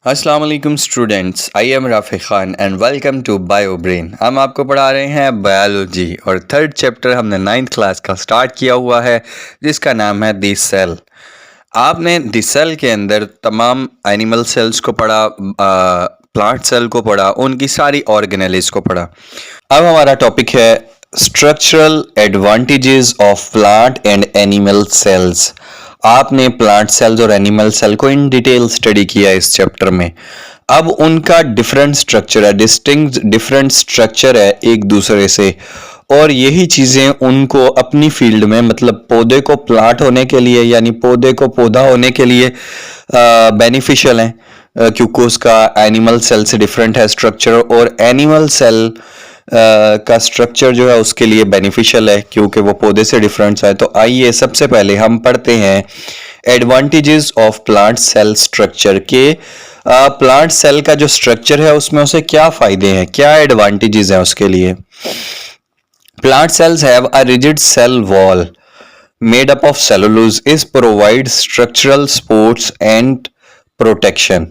अस्सलाम वालेकुम students, I am Rafi Khan and welcome to bio brain. हम आपको पढ़ा रहे हैं बायोलॉजी और थर्ड चैप्टर हमने 9th क्लास का स्टार्ट किया हुआ है जिसका नाम है दी सेल। आपने दी सेल के अंदर तमाम एनिमल सेल्स को पढ़ा, प्लांट सेल को पढ़ा, उनकी सारी ऑर्गेनेलिस को पढ़ा। अब हमारा टॉपिक है structural advantages of plant and animal cells. आपने प्लांट सेल्स और एनिमल सेल को इन डिटेल स्टडी किया इस चैप्टर में। अब उनका डिफरेंट स्ट्रक्चर है, डिस्टिंक्ट डिफरेंट स्ट्रक्चर है एक दूसरे से, और यही चीजें उनको अपनी फील्ड में, मतलब पौधे को प्लांट होने के लिए यानी पौधे को पौधा होने के लिए बेनिफिशियल हैं, क्योंकि उसका एनिमल सेल से डिफरेंट है स्ट्रक्चर, और एनिमल सेल का स्ट्रक्चर जो है उसके लिए बेनिफिशियल है क्योंकि वो पौधे से डिफरेंट है। तो आइए सबसे पहले हम पढ़ते हैं advantages of plant cell structure के। प्लांट सेल का जो स्ट्रक्चर है उसमें उसे क्या फायदे हैं, क्या एडवांटेजेस हैं उसके लिए। Plant cells have a rigid cell wall made up of cellulose is provide structural supports and protection।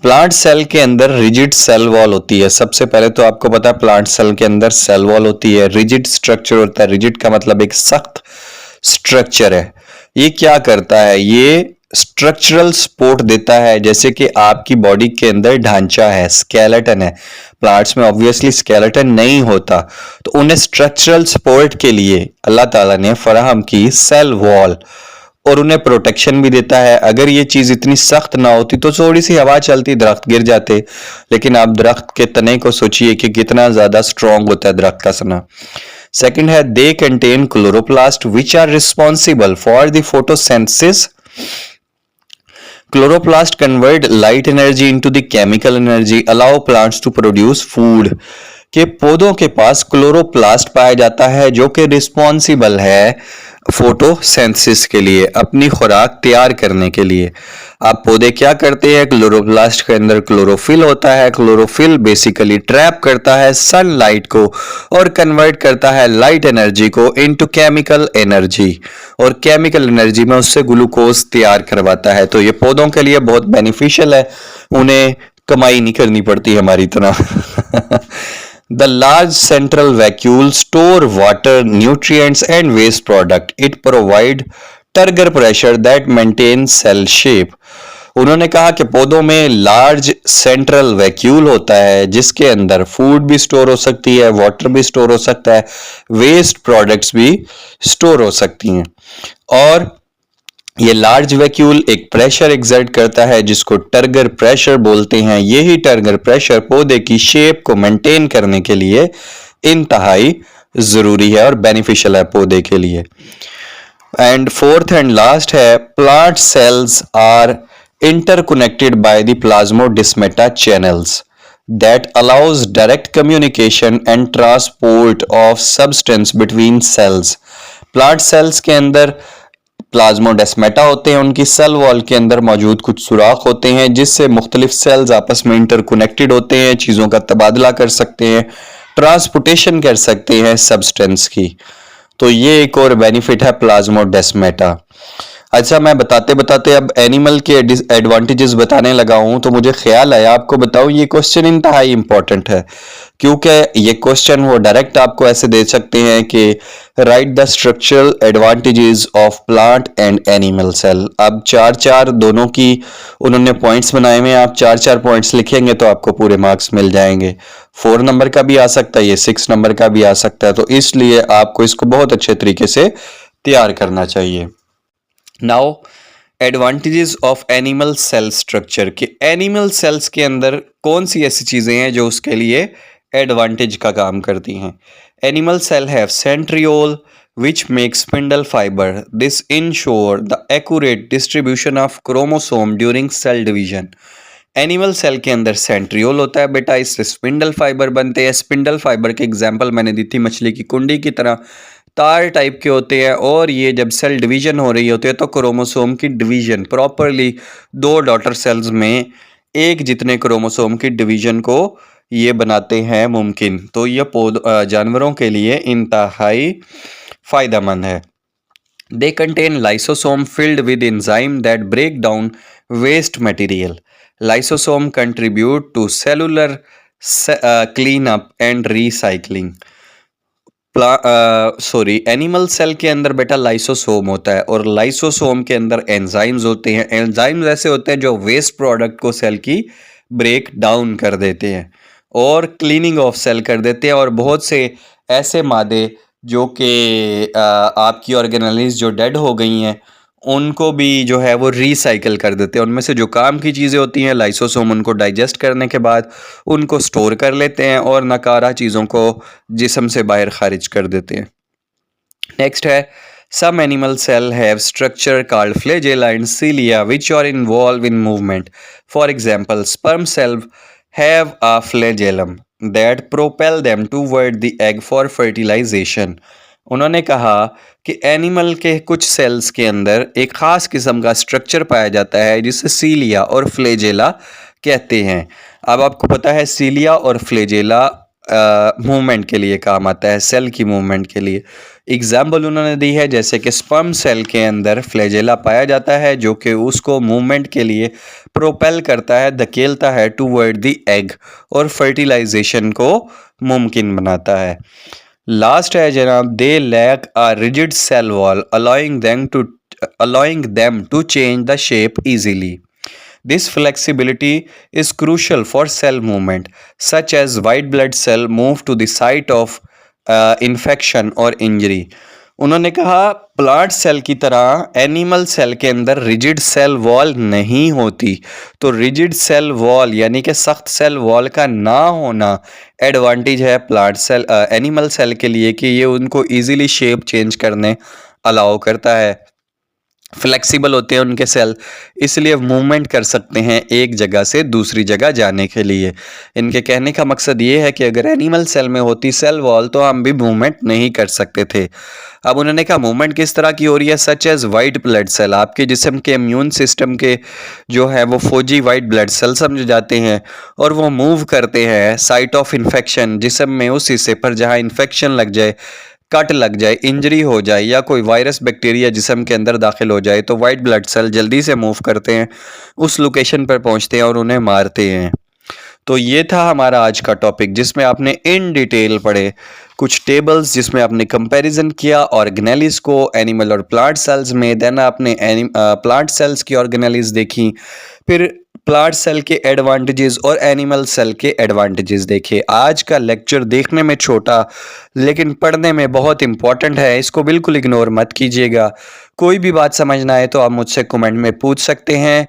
Plant cell के अंदर रिजिड सेल वॉल होती है। सबसे पहले तो आपको पता है प्लांट सेल के अंदर सेल वॉल होती है, रिजिड स्ट्रक्चर होता है। रिजिड का मतलब एक सख्त स्ट्रक्चर है। ये क्या करता है, ये स्ट्रक्चरल सपोर्ट देता है, जैसे कि आपकी बॉडी के अंदर ढांचा है, स्केलेटन है। प्लांट्स में ऑब्वियसली स्केलेटन नहीं होता, तो उन्हें स्ट्रक्चरल सपोर्ट के लिए अल्लाह ताला ने फराहम की सेल वॉल, और उन्हें प्रोटेक्शन भी देता है। अगर ये चीज इतनी सख्त ना होती तो थोड़ी सी हवा चलती दरख्त गिर जाते, लेकिन आप दरख्त के तने को सोचिए कि कितना ज्यादा स्ट्रॉन्ग होता है दरख्त का तना। सेकंड है they contain chloroplast which are responsible for the photosynthesis. Chloroplast convert light energy into the chemical energy, allow plants to produce food। के पौधों के पास क्लोरोप्लास्ट पाया जाता है जो कि रिस्पॉन्सिबल है फोटोसिंथेसिस के लिए, अपनी खुराक तैयार करने के लिए। अब पौधे क्या करते हैं, क्लोरोप्लास्ट के अंदर क्लोरोफिल होता है। क्लोरोफिल बेसिकली ट्रैप करता है सनलाइट को और कन्वर्ट करता है लाइट एनर्जी को इनटू केमिकल एनर्जी, और केमिकल एनर्जी में उससे ग्लूकोज तैयार करवाता है। तो ये पौधों के लिए बहुत बेनिफिशियल है, उन्हें कमाई नहीं करनी पड़ती हमारी तरह। The large central vacuole store water, nutrients and waste product. It provide turgor pressure that maintains cell shape। उन्होंने कहा कि पौधों में लार्ज सेंट्रल वैक्यूल होता है जिसके अंदर फूड भी स्टोर हो सकती है, वाटर भी स्टोर हो सकता है, वेस्ट प्रोडक्ट्स भी स्टोर हो सकती हैं। और ये लार्ज वैक्यूल एक प्रेशर एक्सर्ट करता है जिसको टर्गर प्रेशर बोलते हैं। यही टर्गर प्रेशर पौधे की शेप को मेंटेन करने के लिए इंतहाई जरूरी है और बेनिफिशियल है पौधे के लिए। एंड फोर्थ एंड लास्ट है plant cells are interconnected by the plasmodesmata channels that allows direct communication and transport of substance between cells। Plant cells के अंदर प्लाज्मोडेस्माटा होते हैं, उनकी सेल वॉल के अंदर मौजूद कुछ सुराख होते हैं जिससे मुख्तलिफ सेल्स आपस में इंटरकनेक्टेड होते हैं, चीज़ों का तबादला कर सकते हैं, ट्रांसपोर्टेशन कर सकते हैं सब्सटेंस की। तो ये एक और बेनिफिट है प्लाज्मोडेस्माटा। अच्छा, मैं बताते बताते अब एनिमल के एडवांटेजेस बताने लगा हूं तो मुझे ख्याल आया आपको बताऊं, ये क्वेश्चन इंतहाई इंपॉर्टेंट है क्योंकि ये क्वेश्चन वो डायरेक्ट आपको ऐसे दे सकते हैं कि right the structural advantages of plant and animal cell. अब चार चार दोनों की उन्होंने पॉइंट्स बनाए हुए हैं, आप चार चार पॉइंट्स लिखेंगे तो आपको पूरे मार्क्स मिल जाएंगे। 4 नंबर का भी आ सकता है, ये 6 नंबर का भी आ सकता है, तो इसलिए आपको इसको बहुत अच्छे तरीके से तैयार करना चाहिए। Now advantages of animal cell structure के एनिमल सेल्स के अंदर कौन सी ऐसी चीजें हैं जो उसके लिए एडवांटेज का काम करती हैं। Animal cell have centriole which makes spindle fiber, this ensure the accurate distribution of chromosome during cell division। Animal cell के अंदर सेंट्रियोल होता है बेटा, इससे स्पिंडल फाइबर बनते हैं। स्पिंडल फाइबर के एग्जांपल मैंने दी थी, मछली की कुंडी की तरह तार टाइप के होते हैं, और ये जब सेल डिवीजन हो रही होती है तो क्रोमोसोम की डिवीजन प्रॉपरली 2 डॉटर सेल्स में एक जितने क्रोमोसोम की डिवीजन को ये बनाते हैं मुमकिन। तो ये जानवरों के लिए इंतहाई फायदेमंद है। They contain lysosome filled with enzyme that break down waste material. Lysosome contribute to cellular cleanup and recycling. Animal cell के अंदर बेटा लाइसोसोम होता है और लाइसोसोम के अंदर एंजाइम्स होते हैं। एंजाइम्स ऐसे होते हैं जो वेस्ट प्रोडक्ट को सेल की ब्रेक डाउन कर देते हैं और क्लीनिंग ऑफ सेल कर देते हैं और बहुत से ऐसे मादे जो कि आपकी ऑर्गेनेल्स जो डेड हो गई हैं उनको भी जो है वो रिसाइकिल कर देते हैं। उनमें से जो काम की चीज़ें होती हैं लाइसोसोम उनको डाइजेस्ट करने के बाद उनको स्टोर कर लेते हैं और नकारा चीज़ों को जिस्म से बाहर खारिज कर देते हैं। नेक्स्ट है some animal cell have structure called flagella and cilia which are involved in movement. For example, sperm cell have a flagellum that propel them toward the egg for fertilization. उन्होंने कहा कि एनिमल के कुछ sales के अंदर एक ख़ास किस्म का स्ट्रक्चर पाया जाता है जिसे सीलिया और फ्लेजेला कहते हैं। अब आपको पता है सीलिया और फ्लेजेला मूवमेंट के लिए काम आता है, सेल की मूवमेंट के लिए। एग्जाम्पल उन्होंने दी है जैसे कि स्पर्म सेल के अंदर फ्लेजेला पाया जाता है जो कि उसको मूवमेंट के लिए प्रोपेल करता है, धकेलता है टूवर्ड द एग और फर्टिलाइजेशन को मुमकिन बनाता है। लास्ट है जनाब, they lack a rigid cell wall allowing them to change the shape easily. This flexibility is crucial for cell movement, such as white blood cell move to the site of infection or injury. उन्होंने कहा plant cell की तरह animal cell के अंदर rigid cell wall नहीं होती, तो rigid cell wall यानी कि सख्त सेल वॉल का ना होना एडवांटेज है प्लांट सेल एनिमल सेल के लिए कि ये उनको इजीली शेप चेंज करने अलाउ करता है। फ्लेक्सिबल होते हैं उनके सेल, इसलिए मूवमेंट कर सकते हैं एक जगह से दूसरी जगह जाने के लिए। इनके कहने का मकसद ये है कि अगर एनिमल सेल में होती सेल वॉल तो हम भी मूवमेंट नहीं कर सकते थे। अब उन्होंने कहा मूवमेंट किस तरह की हो रही है, such as white blood cell. आपके जिस्म के इम्यून सिस्टम के जो है वो फौजी वाइट ब्लड सेल समझे जाते हैं और वो मूव करते हैं साइट ऑफ इन्फेक्शन, जिस्म में उस हिस्से पर जहाँ इन्फेक्शन लग जाए, कट लग जाए, इंजरी हो जाए या कोई वायरस बैक्टीरिया जिस्म के अंदर दाखिल हो जाए तो वाइट ब्लड सेल जल्दी से मूव करते हैं, उस लोकेशन पर पहुंचते हैं और उन्हें मारते हैं। तो ये था हमारा आज का टॉपिक जिसमें आपने इन डिटेल पढ़े कुछ टेबल्स जिसमें आपने कंपैरिजन किया ऑर्गेनेलिस को एनिमल और प्लांट सेल्स में। देन आपने प्लांट सेल्स की ऑर्गेनेलिस देखी, फिर प्लांट सेल के एडवांटेजेस और एनिमल सेल के एडवांटेजेस देखे। आज का लेक्चर देखने में छोटा लेकिन पढ़ने में बहुत इंपॉर्टेंट है, इसको बिल्कुल इग्नोर मत कीजिएगा। कोई भी बात समझना है तो आप मुझसे कमेंट में पूछ सकते हैं।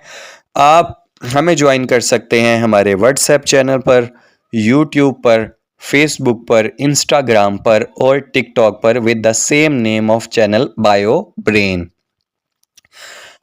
आप हमें ज्वाइन कर सकते हैं हमारे व्हाट्सएप चैनल पर, यूट्यूब पर, फेसबुक पर, इंस्टाग्राम पर और टिकटॉक पर with the same name of channel bio brain.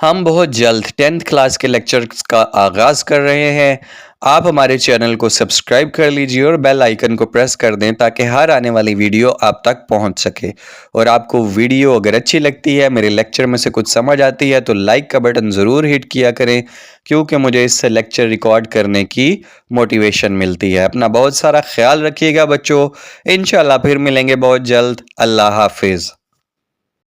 हम बहुत जल्द 10th क्लास के लेक्चर्स का आगाज़ कर रहे हैं। आप हमारे चैनल को सब्सक्राइब कर लीजिए और बेल आइकन को प्रेस कर दें ताकि हर आने वाली वीडियो आप तक पहुंच सके। और आपको वीडियो अगर अच्छी लगती है, मेरे लेक्चर में से कुछ समझ आती है तो लाइक का बटन ज़रूर हिट किया करें, क्योंकि मुझे इससे लेक्चर रिकॉर्ड करने की मोटिवेशन मिलती है। अपना बहुत सारा ख्याल रखिएगा बच्चों, इंशाल्लाह फिर मिलेंगे बहुत जल्द। अल्लाह हाफिज़।